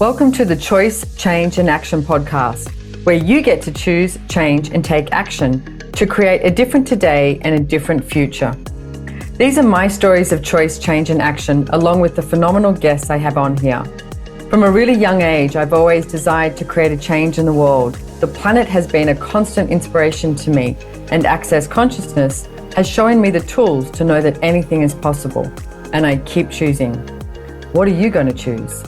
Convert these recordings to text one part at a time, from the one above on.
Welcome to the Choice, Change and Action podcast, where you get to choose, change and take action to create a different today and a different future. These are my stories of choice, change and action, along with the phenomenal guests I have on here. From a really young age, I've always desired to create a change in the world. The planet has been a constant inspiration to me, and Access Consciousness has shown me the tools to know that anything is possible. And I keep choosing. What are you going to choose?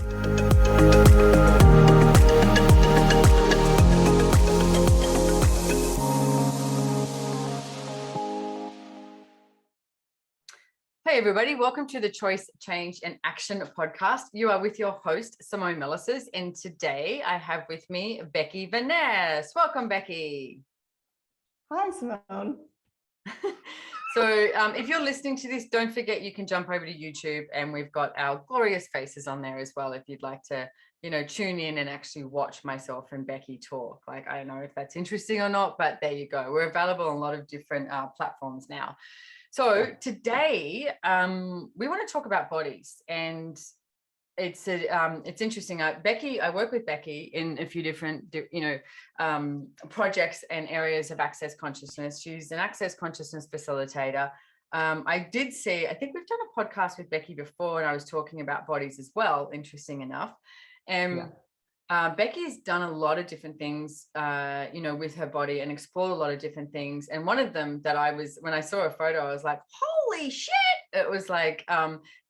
Hey everybody, welcome to the Choice, Change and Action podcast. You are with your host, Simone Milasas, and today I have with me Becky Vannes. Welcome, Becky. Hi, Simone. So if you're listening to this, don't forget you can jump over to YouTube and we've got our glorious faces on there as well if you'd like to, tune in and actually watch myself and Becky talk. Like, I don't know if that's interesting or not, but there you go. We're available on a lot of different platforms now. So today we want to talk about bodies, and it's interesting. I work with Becky in a few different, projects and areas of access consciousness. She's an access consciousness facilitator. I think we've done a podcast with Becky before, and I was talking about bodies as well, interesting enough. Becky's done a lot of different things, with her body and explored a lot of different things. And one of them that when I saw a photo, I was like, holy shit. It was like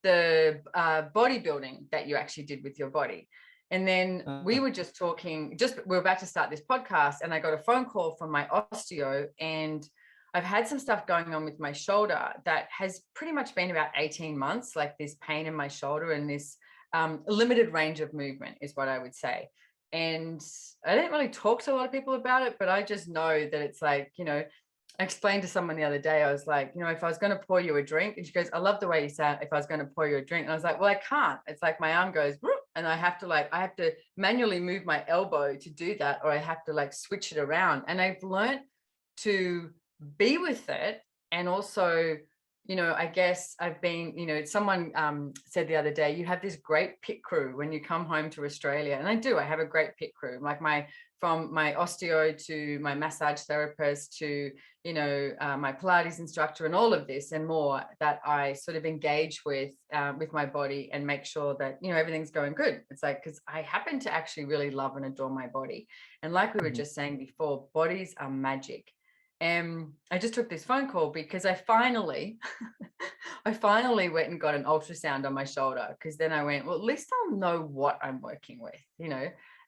the bodybuilding that you actually did with your body. And then we were just talking, we're about to start this podcast, and I got a phone call from my osteo, and I've had some stuff going on with my shoulder that has pretty much been about 18 months, like this pain in my shoulder and this limited range of movement is what I would say. And I didn't really talk to a lot of people about it, but I just know that it's like, I explained to someone the other day, I was like, if I was going to pour you a drink, and she goes, I love the way you sound, if I was going to pour you a drink. And I was like, well, I can't. It's like my arm goes, and I have to manually move my elbow to do that, or I have to like switch it around. And I've learned to be with it. And also, I guess I've been, someone said the other day, you have this great pit crew when you come home to Australia. And I have a great pit crew, like from my osteo to my massage therapist to, my Pilates instructor and all of this and more that I sort of engage with my body and make sure that, everything's going good. It's like, because I happen to actually really love and adore my body. And like we were just saying before, bodies are magic. And I just took this phone call because I finally went and got an ultrasound on my shoulder, because then I went, well, at least I'll know what I'm working with,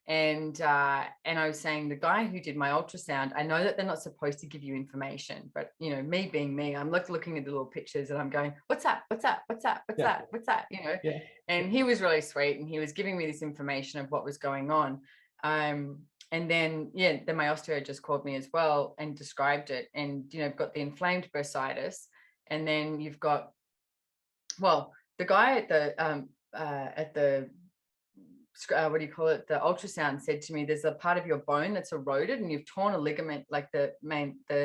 And I was saying, the guy who did my ultrasound, I know that they're not supposed to give you information, but me being me, I'm looking at the little pictures and I'm going, what's that? What's that? What's that? What's that? What's that? Yeah. And he was really sweet, and he was giving me this information of what was going on. And then my osteo just called me as well and described it. And, you've got the inflamed bursitis. And then you've got, the guy at the the ultrasound said to me, there's a part of your bone that's eroded and you've torn a ligament, like the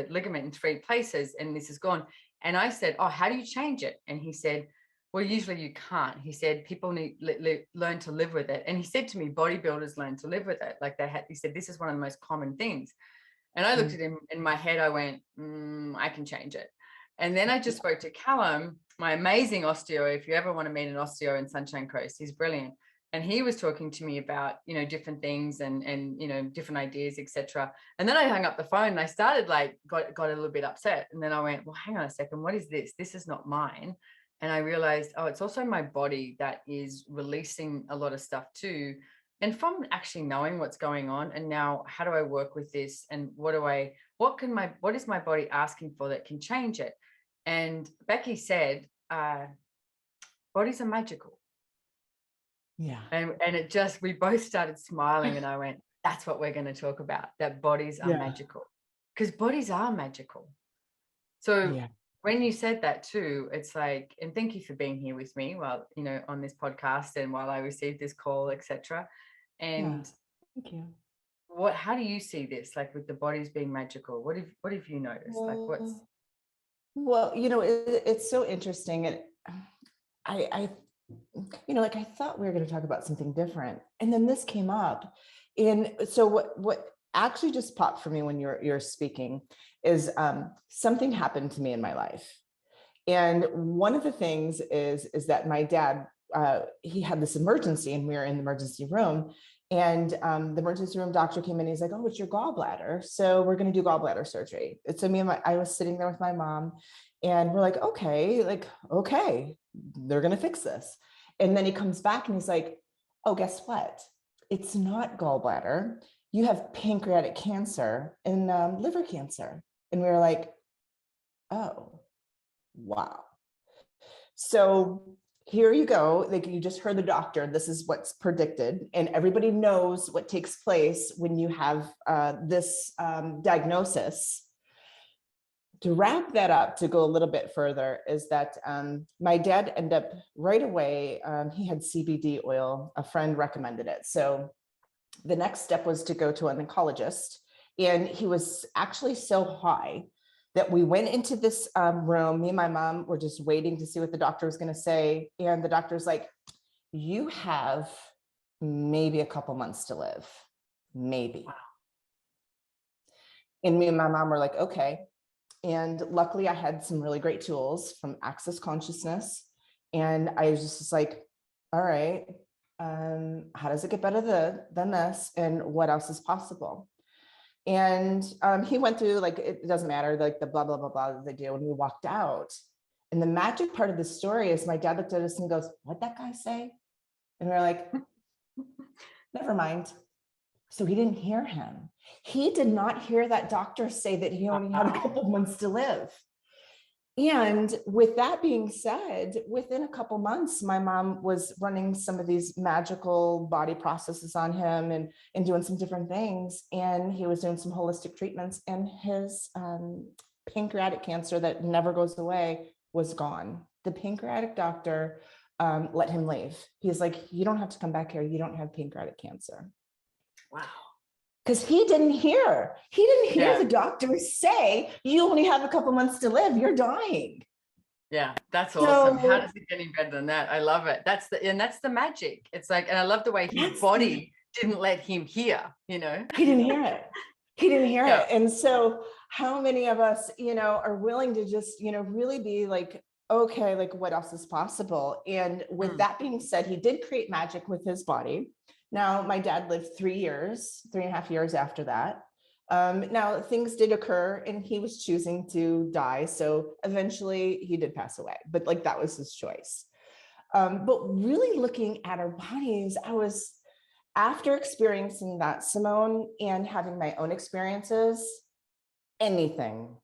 ligament in 3 places, and this is gone. And I said, oh, how do you change it? And he said, well, usually you can't. He said, people need learn to live with it. And he said to me, bodybuilders learn to live with it. Like he said, this is one of the most common things. And I looked at him in my head, I went, I can change it. And then I just spoke to Callum, my amazing osteo. If you ever want to meet an osteo in Sunshine Coast, he's brilliant. And he was talking to me about, different things and different ideas, etc. And then I hung up the phone and I started got a little bit upset. And then I went, well, hang on a second. What is this? This is not mine. And I realized, it's also my body that is releasing a lot of stuff too. And from actually knowing what's going on, and now how do I work with this? And what is my body asking for that can change it? And Becky said, bodies are magical. Yeah. And we both started smiling, and I went, that's what we're going to talk about, that bodies are magical, because bodies are magical. So when you said that too, it's like, and thank you for being here with me while, on this podcast and while I received this call, etc. And thank you. How do you see this? Like with the bodies being magical, what have you noticed? Well, it's so interesting. And I like I thought we were going to talk about something different. And then this came up. And so what actually just popped for me when you're speaking is something happened to me in my life. And one of the things is that my dad, he had this emergency and we were in the emergency room. And the emergency room doctor came in, he's like, oh, it's your gallbladder. So we're going to do gallbladder surgery. And so I was sitting there with my mom and we're like, okay, they're going to fix this. And then he comes back and he's like, oh, guess what? It's not gallbladder. You have pancreatic cancer and liver cancer. And we were like, oh, wow. So here you go. Like you just heard the doctor, this is what's predicted. And everybody knows what takes place when you have this diagnosis. To wrap that up, to go a little bit further, is that my dad ended up right away, he had CBD oil, a friend recommended it. So the next step was to go to an oncologist, and he was actually so high that we went into this room. Me and my mom were just waiting to see what the doctor was going to say. And the doctor's like, you have maybe a couple months to live, maybe. Wow. And me and my mom were like, okay. And luckily I had some really great tools from Access Consciousness. And I was just like, all right, how does it get better than this? And what else is possible? And he went through, like, it doesn't matter, like the blah, blah, blah, blah that they do. And we walked out. And the magic part of the story is my dad looked at us and goes, what'd that guy say? And we we're like, never mind. So he didn't hear him. He did not hear that doctor say that he only had a couple months to live. And with that being said, within a couple months, my mom was running some of these magical body processes on him and doing some different things. And he was doing some holistic treatments, and his pancreatic cancer that never goes away was gone. The pancreatic doctor let him leave. He's like, you don't have to come back here. You don't have pancreatic cancer. Wow. Because he didn't hear the doctor say, you only have a couple months to live, you're dying. Yeah, that's awesome. How does it get any better than that? I love it. That's the magic. It's like, and I love the way his body didn't let him hear, He didn't hear it. He didn't hear it. And so how many of us, are willing to just, really be like, okay, like what else is possible? And with that being said, he did create magic with his body. Now, my dad lived 3.5 years after that. Now, things did occur and he was choosing to die. So eventually he did pass away, but like that was his choice. But really looking at our bodies, after experiencing that, Simone, and having my own experiences, anything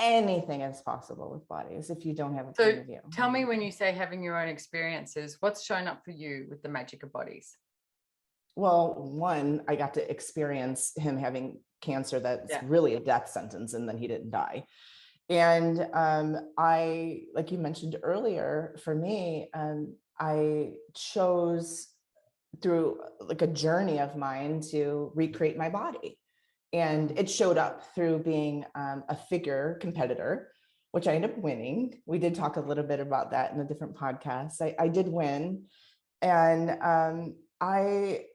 is possible with bodies if you don't have a point of view. Tell me, when you say having your own experiences, what's shown up for you with the magic of bodies? Well, one, I got to experience him having cancer that's really a death sentence, and then he didn't die. And I, like you mentioned earlier, for me, I chose through like a journey of mine to recreate my body. And it showed up through being a figure competitor, which I ended up winning. We did talk a little bit about that in a different podcast. I did win. And I,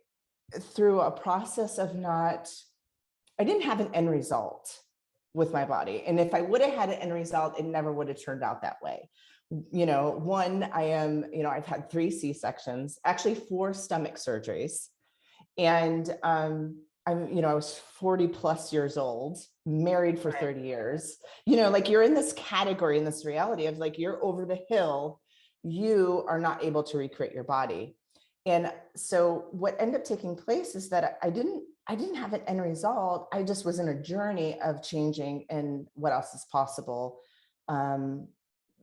through a process of I didn't have an end result with my body. And if I would have had an end result, it never would have turned out that way. One, I've had 3 C-sections, actually 4 stomach surgeries. And I was 40 plus years old, married for 30 years, like you're in this category, in this reality of like, you're over the hill, you are not able to recreate your body. And so what ended up taking place is that I didn't have an end result. I just was in a journey of changing and what else is possible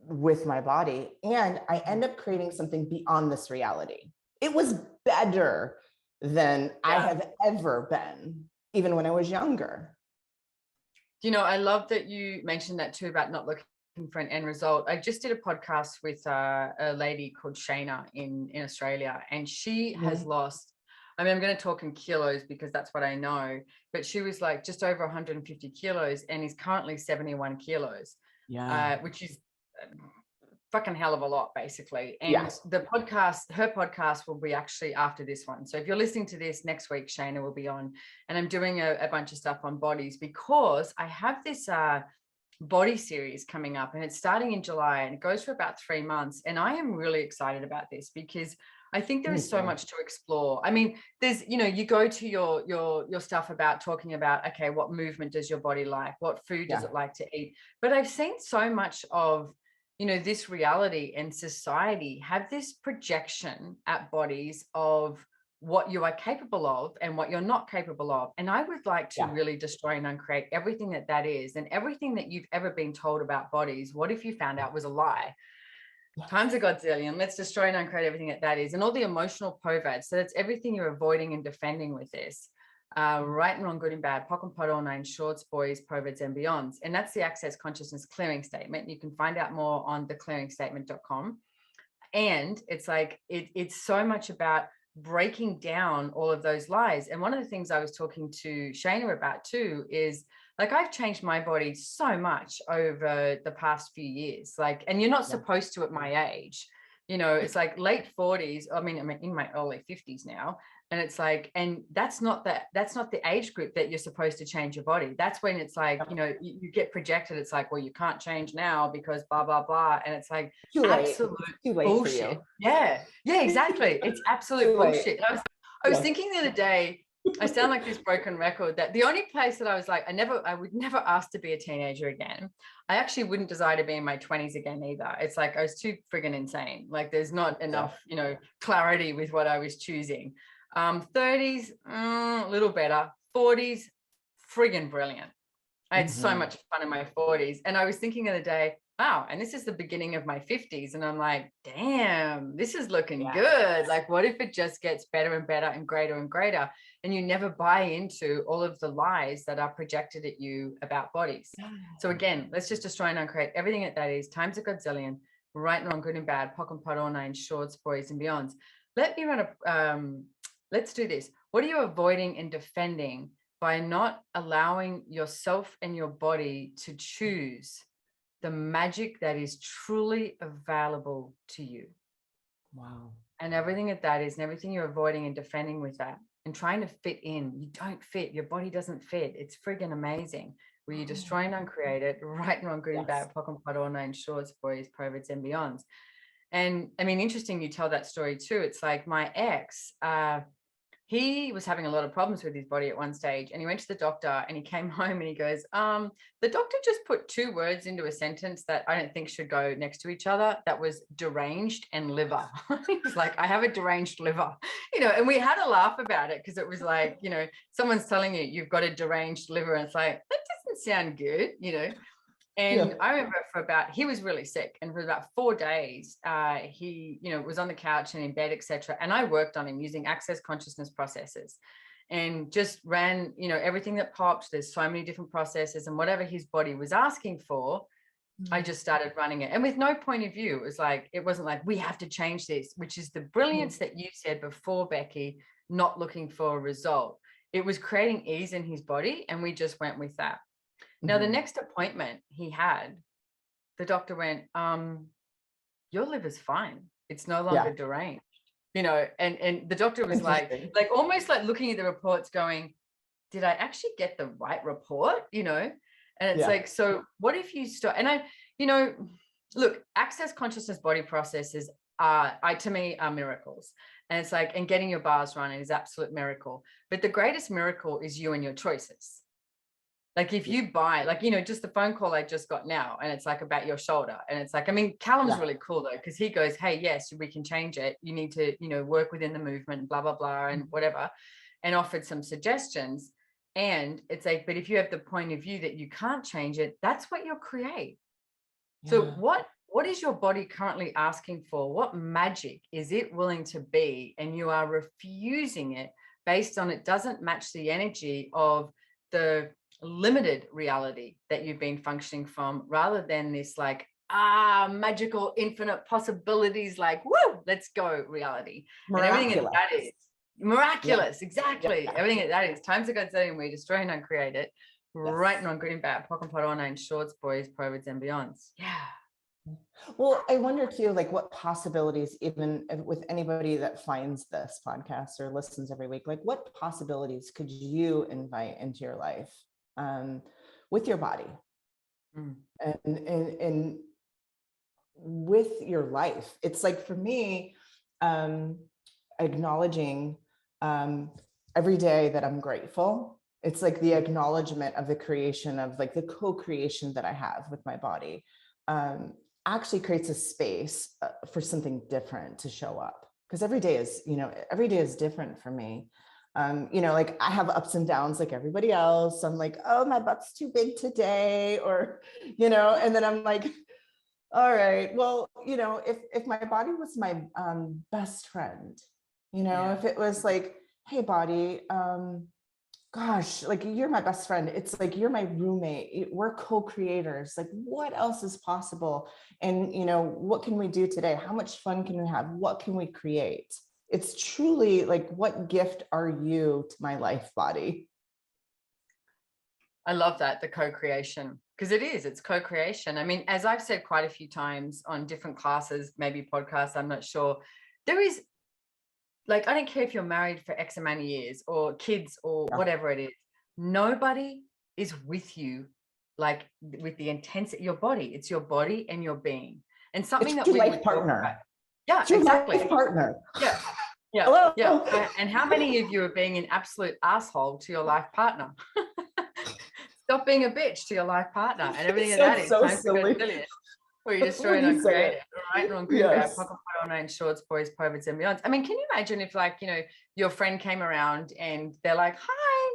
with my body. And I end up creating something beyond this reality. It was better than I have ever been, even when I was younger. I love that you mentioned that too, about not looking for an end result. I just did a podcast with a lady called Shayna in Australia, and she has lost, I'm going to talk in kilos because that's what I know, but she was like just over 150 kilos and is currently 71 kilos, which is fucking hell of a lot, basically. And Yeah. her podcast will be actually after this one. So if you're listening to this next week, Shayna will be on, and I'm doing a bunch of stuff on bodies, because I have this body series coming up, and it's starting in July, and it goes for about 3 months. And I am really excited about this because I think there is so much to explore. I mean, there's, you go to your stuff about talking about, okay, what movement does your body like? What food does it like to eat? But I've seen so much of, this reality and society have this projection at bodies of what you are capable of and what you're not capable of. And I would like to really destroy and uncreate everything that is, and everything that you've ever been told about bodies. What if you found out was a lie? Times a godzillion. Let's destroy and uncreate everything that is, and all the emotional POVADs. So that's everything you're avoiding and defending with this. Right and wrong, good and bad, POC and POD, all nine shorts, boys, POVADs, and beyonds. And that's the Access Consciousness Clearing Statement. You can find out more on theclearingstatement.com. And it's like, it's so much about breaking down all of those lies. And one of the things I was talking to Shayna about too is, like, I've changed my body so much over the past few years. Like, and you're not supposed to at my age, it's like late 40s. I mean, I'm in my early 50s now. And it's like, and that's not the age group that you're supposed to change your body. That's when it's like, you get projected. It's like, well, you can't change now because blah, blah, blah. And it's like, absolute bullshit. Yeah, exactly. It's absolute bullshit. I was thinking the other day, I sound like this broken record, that the only place that I was like, I would never ask to be a teenager again. I actually wouldn't desire to be in my 20s again either. It's like, I was too friggin' insane. Like, there's not enough, clarity with what I was choosing. 30s, a little better. 40s, friggin' brilliant. I had so much fun in my 40s. And I was thinking the other day, wow, and this is the beginning of my 50s. And I'm like, damn, this is looking good. Like, what if it just gets better and better and greater and greater? And you never buy into all of the lies that are projected at you about bodies. So again, let's just destroy and uncreate everything that is, times a godzillion, right and wrong, good and bad, POC and POD, all nine shorts, boys, and beyonds. Let me run let's do this. What are you avoiding and defending by not allowing yourself and your body to choose the magic that is truly available to you? Wow. And everything that is, and everything you're avoiding and defending with that, and trying to fit in. You don't fit. Your body doesn't fit. It's friggin' amazing. Where you destroy and uncreate it, right and wrong, good and bad, POC and POD, all nine shorts, boys, POVADs, and beyonds. And I mean, interesting you tell that story too. It's like my ex, he was having a lot of problems with his body at one stage, and he went to the doctor, and he came home and he goes, the doctor just put 2 words into a sentence that I don't think should go next to each other. That was deranged and liver. He was like, I have a deranged liver, and we had a laugh about it, because it was like, someone's telling you you've got a deranged liver, and it's like, that doesn't sound good, And I remember he was really sick, and for about 4 days, he, was on the couch and in bed, etc. And I worked on him using Access Consciousness processes, and just ran, everything that popped. There's so many different processes, and whatever his body was asking for, I just started running it, and with no point of view. It wasn't like we have to change this, which is the brilliance that you said before, Becky. Not looking for a result. It was creating ease in his body, and we just went with that. Now, the next appointment he had, the doctor went, your liver's fine. It's no longer deranged, and the doctor was like almost like looking at the reports going, did I actually get the right report? And it's like, so what if you start? And look, Access Consciousness body processes to me are miracles. And it's like, and getting your bars running is absolute miracle. But the greatest miracle is you and your choices. Like, if you buy, just the phone call I just got now, and it's like about your shoulder. And it's like, I mean, Callum's really cool though, because he goes, hey, yes, we can change it. You need to, work within the movement, blah, blah, blah, and whatever, and offered some suggestions. And it's like, but if you have the point of view that you can't change it, that's what you'll create. So what is your body currently asking for? What magic is it willing to be? And you are refusing it based on it doesn't match the energy of the limited reality that you've been functioning from, rather than this like magical infinite possibilities, like woo, let's go reality. Miraculous. And everything that is miraculous, exactly. Everything that is times a godzillion, we destroy and uncreate it, right and wrong, good and bad, POC and POD, all nine shorts, boys, POVADs, and beyonds. Well, I wonder too, like what possibilities, even with anybody that finds this podcast or listens every week, like what possibilities could you invite into your life um, with your body Mm. and with your life? It's like for me, um, acknowledging every day that I'm grateful. It's like the acknowledgement of the creation of like the co-creation that I have with my body. Um, Actually creates a space for something different to show up, because every day is, every day is different for me. Like I have ups and downs like everybody else. I'm like, oh, my butt's too big today, or and then I'm like, all right, well, if my body was my best friend, Yeah. if it was like, hey body, gosh, like you're my best friend. It's like you're my roommate. We're co-creators. Like what else is possible? And what can we do today? How much fun can we have? What can we create? It's truly like, what gift are you to my life, body? I love that, the co-creation, because it's co-creation. I mean, as I've said quite a few times on different classes, maybe podcasts, I'm not sure. There is, like, I don't care if you're married for X amount of years or kids or Yeah. whatever it is. Nobody is with you, like with the intensity, your body. It's your body and your being. And something It's that your we life would talk about. partner. Yeah, It's your exactly. life partner. Yeah. Yeah. Hello. Yeah. And how many of you are being an absolute asshole to your life partner? Stop being a bitch to your life partner, and everything that is So time to go silly silly. Or you destroy when and you say uncreate it. it, all right? And on green bag, Yes. pocket put on shorts, boys, perverts, and beyonds. I mean, can you imagine if, like, your friend came around and they're like, hi,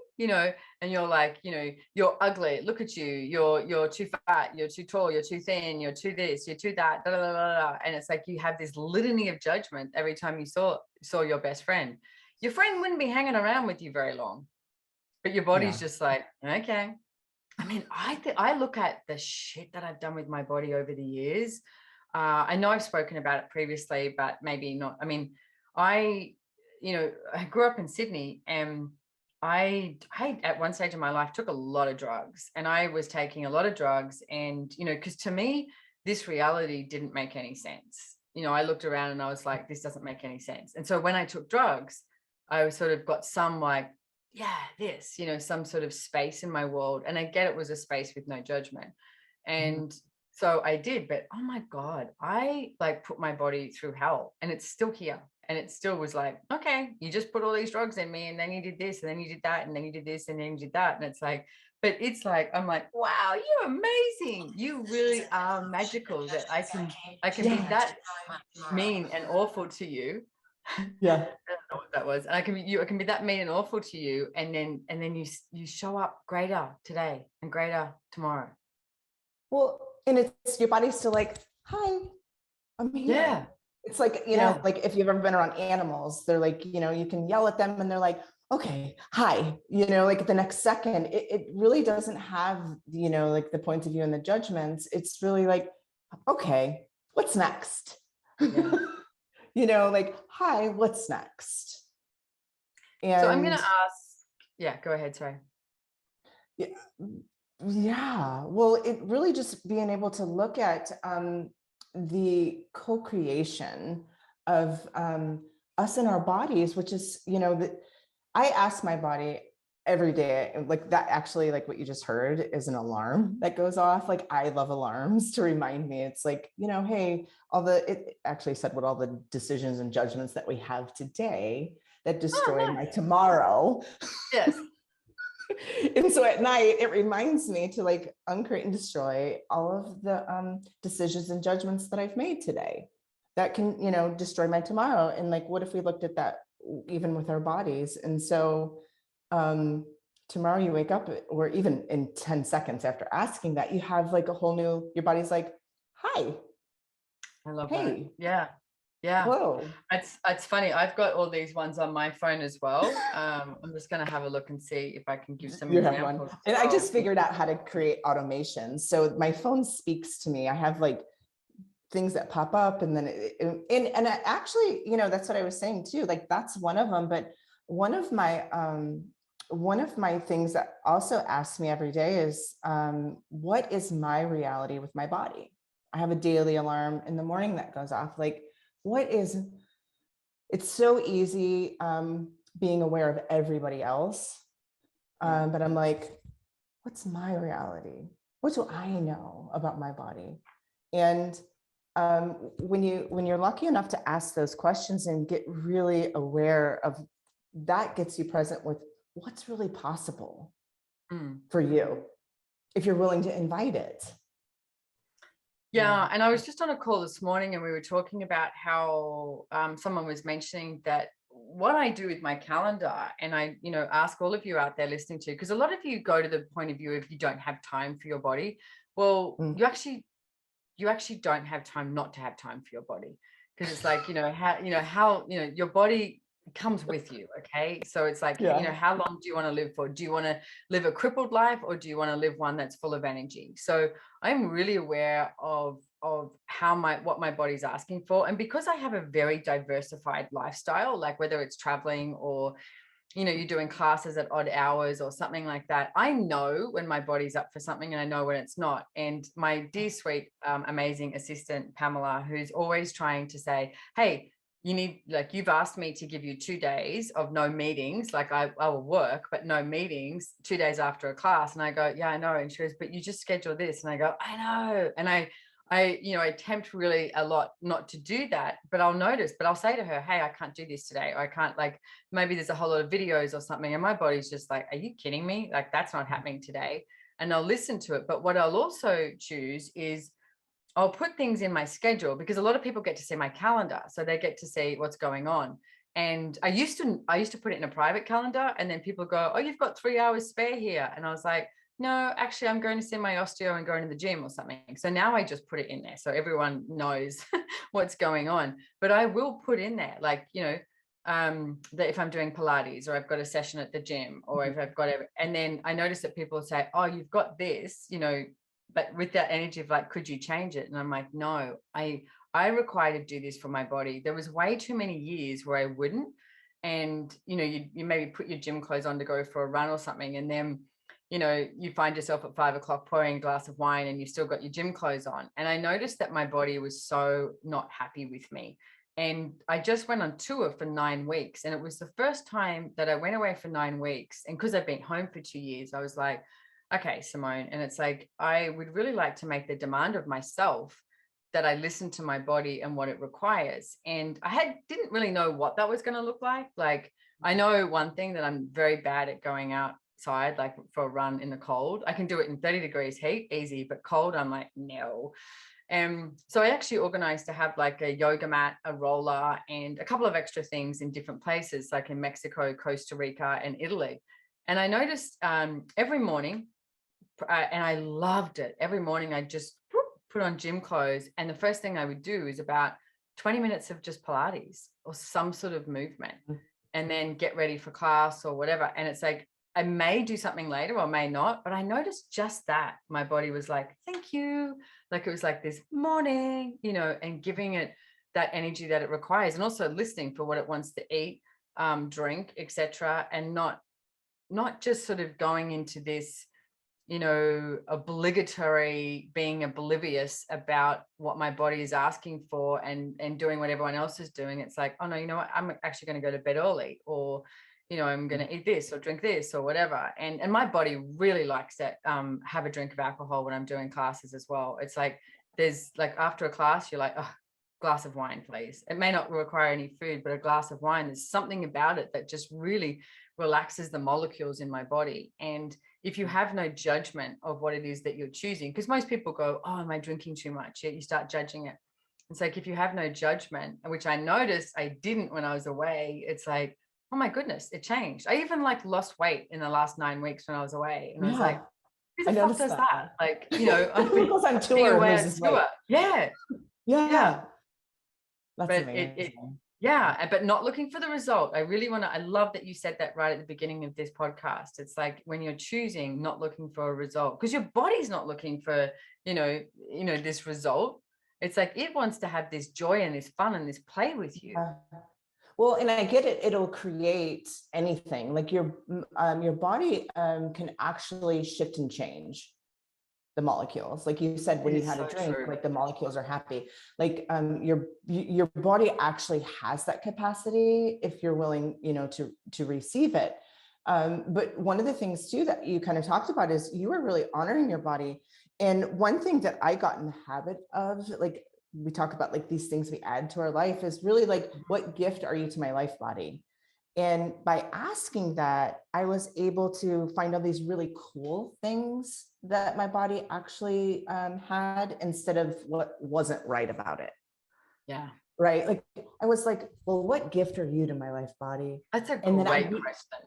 and you're like, you're ugly. Look at you. You're too fat. You're too tall. You're too thin. You're too this. You're too that. Da, da, da, da, da. And it's like you have this litany of judgment every time you saw your best friend. Your friend wouldn't be hanging around with you very long, but your body's Yeah. just like, okay. I mean, I look at the shit that I've done with my body over the years. I know I've spoken about it previously, but maybe not. I mean, I, I grew up in Sydney, and I at one stage in my life took a lot of drugs, and I was taking a lot of drugs, and because to me, this reality didn't make any sense. I looked around and I was like, this doesn't make any sense. And so when I took drugs, I sort of got some like, this, some sort of space in my world. And I get it was a space with no judgment. And so I did, but oh my God, I like put my body through hell, and it's still here. And it still was like, okay, you just put all these drugs in me, and then you did this, and then you did that, and then you did this, and then you did that. And it's like, but it's like, I'm like, wow, you're amazing. You really are magical that I can be that mean and awful to you. Yeah. I don't know what that was. And I can be that mean and awful to you, and then you show up greater today and greater tomorrow. Well, and it's your body's still like, hi, I'm here. Yeah. It's like, like if you've ever been around animals, they're like, you can yell at them and they're like, okay, hi, like the next second, it really doesn't have, like the points of view and the judgments. It's really like, okay, what's next? Yeah. Like, hi, what's next? And so I'm going to ask, go ahead. Sorry. Yeah. Well, it really just being able to look at the co-creation of us and our bodies, which is, that I ask my body every day, like that actually, like what you just heard is an alarm that goes off. Like I love alarms to remind me. It's like, hey, it actually said what all the decisions and judgments that we have today that destroy my tomorrow. Yes. And so at night, it reminds me to like uncreate and destroy all of the decisions and judgments that I've made today that can, destroy my tomorrow. And like, what if we looked at that even with our bodies? And so tomorrow you wake up, or even in 10 seconds after asking that, you have like a whole new, your body's like, hi. I love that. Yeah. Yeah. Whoa. It's funny. I've got all these ones on my phone as well. I'm just going to have a look and see if I can give some examples. And I just figured out how to create automations. So my phone speaks to me. I have like things that pop up, and then and I actually, that's what I was saying too. Like that's one of them. But one of my things that also asks me every day is, what is my reality with my body? I have a daily alarm in the morning that goes off. Like, it's so easy being aware of everybody else. But I'm like, what's my reality? What do I know about my body? And when you're lucky enough to ask those questions and get really aware of that, gets you present with what's really possible for you, if you're willing to invite it. Yeah. And I was just on a call this morning and we were talking about how someone was mentioning that what I do with my calendar, and I, ask all of you out there listening to, because a lot of you go to the point of view if you don't have time for your body. Well, you actually don't have time not to have time for your body, because it's like, how your body comes with you. Okay. So it's like, how long do you want to live for? Do you want to live a crippled life, or do you want to live one that's full of energy? So I'm really aware of what my body's asking for. And because I have a very diversified lifestyle, like whether it's traveling or you're doing classes at odd hours or something like that, I know when my body's up for something and I know when it's not. And my dear, sweet, amazing assistant, Pamela, who's always trying to say, hey, you've asked me to give you 2 days of no meetings. Like I will work, but no meetings 2 days after a class. And I go, yeah, I know. And she goes, but you just schedule this. And I go, I know. And I attempt really a lot not to do that, but I'll say to her, hey, I can't do this today. Or I can't, like, maybe there's a whole lot of videos or something. And my body's just like, are you kidding me? Like, that's not happening today. And I'll listen to it. But what I'll also choose is I'll put things in my schedule, because a lot of people get to see my calendar. So they get to see what's going on. And I used to put it in a private calendar, and then people go, oh, you've got 3 hours spare here. And I was like, no, actually, I'm going to see my osteo and going to the gym or something. So now I just put it in there so everyone knows what's going on. But I will put in there, like, that if I'm doing Pilates, or I've got a session at the gym, or if I've got it. And then I notice that people say, oh, you've got this, but with that energy of like, could you change it? And I'm like, no, I require to do this for my body. There was way too many years where I wouldn't. And, you maybe put your gym clothes on to go for a run or something. And then, you find yourself at 5 o'clock pouring a glass of wine and you still got your gym clothes on. And I noticed that my body was so not happy with me. And I just went on tour for 9 weeks. And it was the first time that I went away for 9 weeks. And because I've been home for 2 years, I was like, okay, Simone. And it's like, I would really like to make the demand of myself that I listen to my body and what it requires. And I didn't really know what that was going to look like. Like, I know one thing, that I'm very bad at going outside, like for a run in the cold. I can do it in 30 degrees heat, easy, but cold, I'm like, no. So I actually organized to have like a yoga mat, a roller, and a couple of extra things in different places, like in Mexico, Costa Rica, and Italy. And I noticed every morning, and I loved it. Every morning I just put on gym clothes, and the first thing I would do is about 20 minutes of just Pilates or some sort of movement, and then get ready for class or whatever. And it's like, I may do something later or may not, but I noticed just that my body was like, thank you. Like, it was like this morning, and giving it that energy that it requires, and also listening for what it wants to eat, drink, etc. And not just sort of going into this, obligatory, being oblivious about what my body is asking for, and doing what everyone else is doing. It's like, oh no, you know what? I'm actually going to go to bed early, or, I'm going to eat this or drink this or whatever. And my body really likes that, have a drink of alcohol when I'm doing classes as well. It's like, there's like, after a class, you're like, oh, glass of wine, please. It may not require any food, but a glass of wine, there's something about it that just really relaxes the molecules in my body. And if you have no judgment of what it is that you're choosing, because most people go, oh, am I drinking too much? You start judging it. It's like, if you have no judgment, which I noticed I didn't when I was away, it's like, oh my goodness, it changed. I even like lost weight in the last 9 weeks when I was away. And I was like, who the fuck does that? Like, who goes on tour and loses weight? Yeah. That's but amazing. But not looking for the result. I love that you said that right at the beginning of this podcast. It's like, when you're choosing, not looking for a result, because your body's not looking for, this result. It's like, it wants to have this joy and this fun and this play with you. Well, and I get it. It'll create anything. Like your body can actually shift and change. the molecules. Like you said, when you had a drink, like the molecules are happy. Like your body actually has that capacity if you're willing, to receive it. But one of the things too that you kind of talked about is you were really honoring your body. And one thing that I got in the habit of, like we talk about like these things we add to our life, is really like, what gift are you to my life body? And by asking that, I was able to find all these really cool things that my body actually had, instead of what wasn't right about it. Yeah. Right. Like I was like, well, what gift are you to my life body? That's a and great question.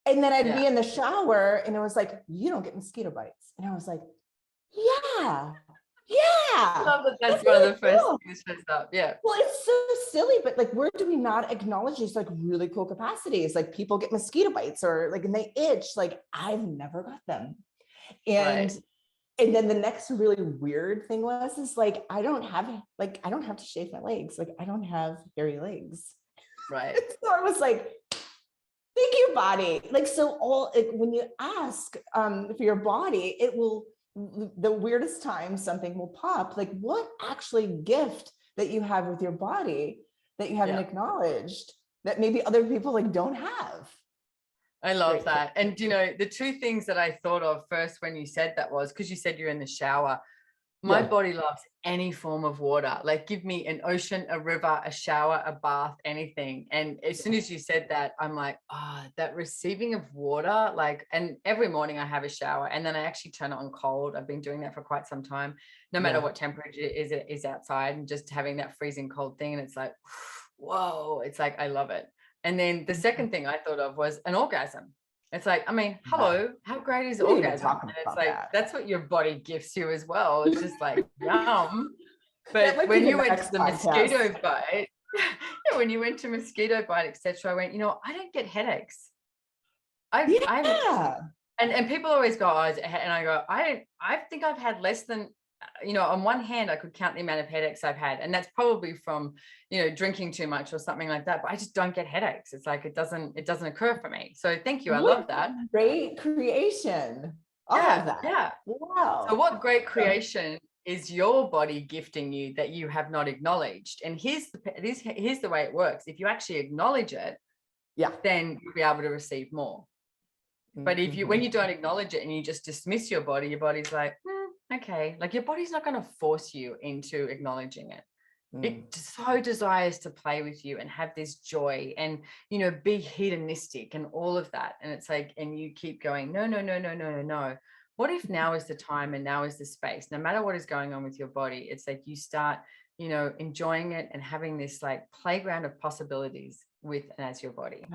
And then I'd be in the shower and it was like, you don't get mosquito bites. And I was like, yeah. I love that that's one of the first things that shows up. Yeah. Well, it's so silly, but like, where do we not acknowledge these like really cool capacities? Like people get mosquito bites or like, and they itch. Like I've never got them. And then the next really weird thing is like, I don't have to shave my legs. Like I don't have hairy legs. Right. So I was like, thank you, body. Like, so when you ask for your body, it will, the weirdest time something will pop, like what actually gift that you have with your body that you haven't acknowledged that maybe other people like don't have. I love that. And the two things that I thought of first when you said that was, because you said you're in the shower, my body loves any form of water. Like give me an ocean, a river, a shower, a bath, anything. And as soon as you said that, I'm like, that receiving of water, like, and every morning I have a shower and then I actually turn it on cold. I've been doing that for quite some time, no matter what temperature it is outside, and just having that freezing cold thing. And it's like, whoa, it's like, I love it. And then the second thing I thought of was an orgasm. It's like, I mean, hello, how great is orgasm? And it's like, that's what your body gifts you as well. It's just like, yum. But when you went to the mosquito bite, when you went to mosquito bite, etc., I went, I don't get headaches. And people always go, and I go, I think I've had less than, on one hand, I could count the amount of headaches I've had. And that's probably from, drinking too much or something like that. But I just don't get headaches. It's like, it doesn't occur for me. So thank you. I love that. Great creation. All of that. Yeah. Wow. So what great creation is your body gifting you that you have not acknowledged? And here's the way it works. If you actually acknowledge it, then you'll be able to receive more. But when you don't acknowledge it and you just dismiss your body's like, okay, like your body's not going to force you into acknowledging it. It so desires to play with you and have this joy and, be hedonistic and all of that. And it's like, and you keep going, no. What if now is the time and now is the space? No matter what is going on with your body, it's like you start, enjoying it and having this like playground of possibilities with and as your body.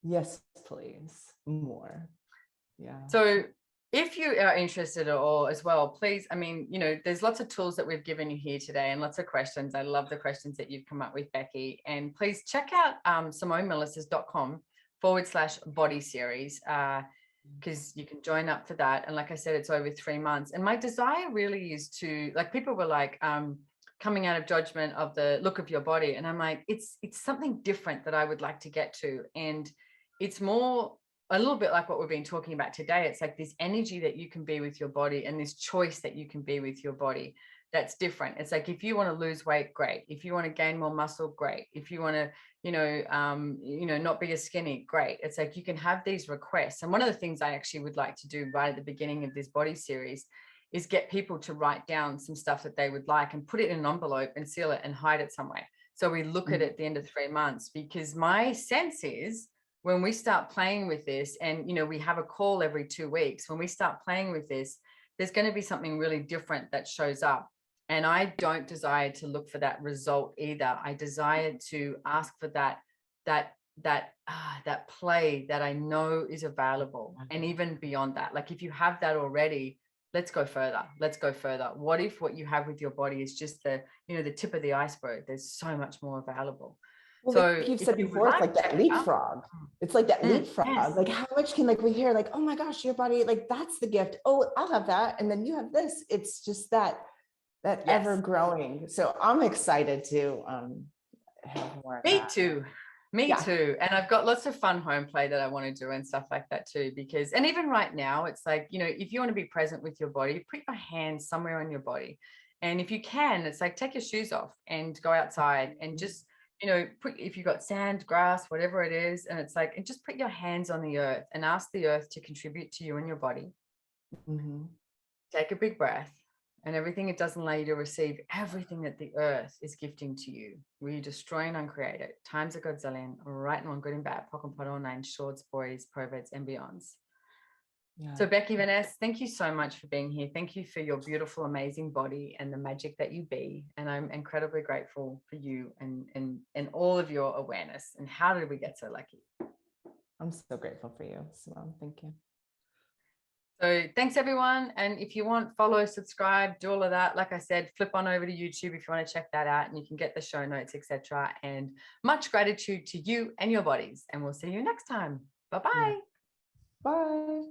Yes, please. More. Yeah. So if you are interested at all as well, please, I mean, there's lots of tools that we've given you here today and lots of questions. I love the questions that you've come up with, Becky. And please check out SimoneMilasas.com/body series, because you can join up for that. And like I said, it's over 3 months. And my desire really is to, like, people were like, coming out of Judgment of the look of your body. And I'm like, it's something different that I would like to get to. And it's more a little bit like what we've been talking about today. It's like this energy that you can be with your body and this choice that you can be with your body. That's different. It's like, if you want to lose weight, great. If you want to gain more muscle, great. If you want to, not be as skinny, great. It's like, you can have these requests. And one of the things I actually would like to do right at the beginning of this body series is get people to write down some stuff that they would like and put it in an envelope and seal it and hide it somewhere. So we look at it at the end of 3 months, because my sense is, when we start playing with this, and, we have a call every 2 weeks, when we start playing with this, there's going to be something really different that shows up. And I don't desire to look for that result either. I desire to ask for that play that I know is available. And even beyond that, like if you have that already, let's go further. What if what you have with your body is just the tip of the iceberg? There's so much more available. Well, so like you've said before, it's like that leapfrog. It's like that leapfrog. Yes. Like how much can, like, we hear like, oh my gosh, your body, like that's the gift. Oh, I'll have that. And then you have this. It's just that ever growing. So I'm excited to have more of that. Me too. Me Yeah. too. And I've got lots of fun home play that I want to do and stuff like that too, because, and even right now, it's like, you know, if you want to be present with your body, put your hands somewhere on your body. And if you can, it's like, take your shoes off and go outside and just, you know, if you've got sand, grass, whatever it is, and it's like, and just put your hands on the earth and ask the earth to contribute to you and your body. Mm-hmm. Take a big breath. And everything it doesn't allow you to receive, everything that the earth is gifting to you, will you destroy and uncreate it? Times a godzillion, right and wrong, good and bad, pock and pot, all nine, shorts, boys, perverts, and beyonds. Yeah. So Becky Vannes, thank you so much for being here. Thank you for your beautiful, amazing body and the magic that you be. And I'm incredibly grateful for you and all of your awareness. And how did we get so lucky? I'm so grateful for you, Simone. Thank you. So thanks everyone. And if you want, follow, subscribe, do all of that. Like I said, flip on over to YouTube if you want to check that out, and you can get the show notes, etc. And much gratitude to you and your bodies. And we'll see you next time. Bye-bye. Yeah. Bye.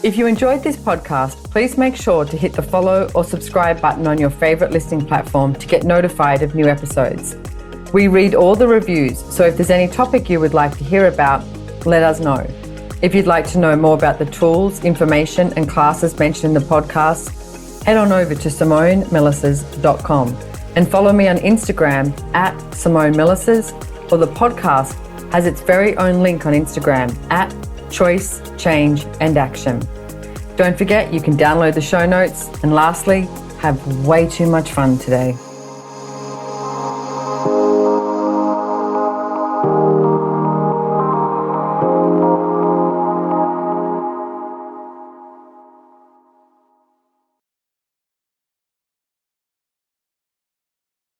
If you enjoyed this podcast, please make sure to hit the follow or subscribe button on your favorite listening platform to get notified of new episodes. We read all the reviews, so if there's any topic you would like to hear about, let us know. If you'd like to know more about the tools, information, and classes mentioned in the podcast, head on over to SimoneMilasas.com and follow me on Instagram at Simone Milasas, or the podcast has its very own link on Instagram at Choice, Change, and Action. Don't forget, you can download the show notes, and lastly, have way too much fun today.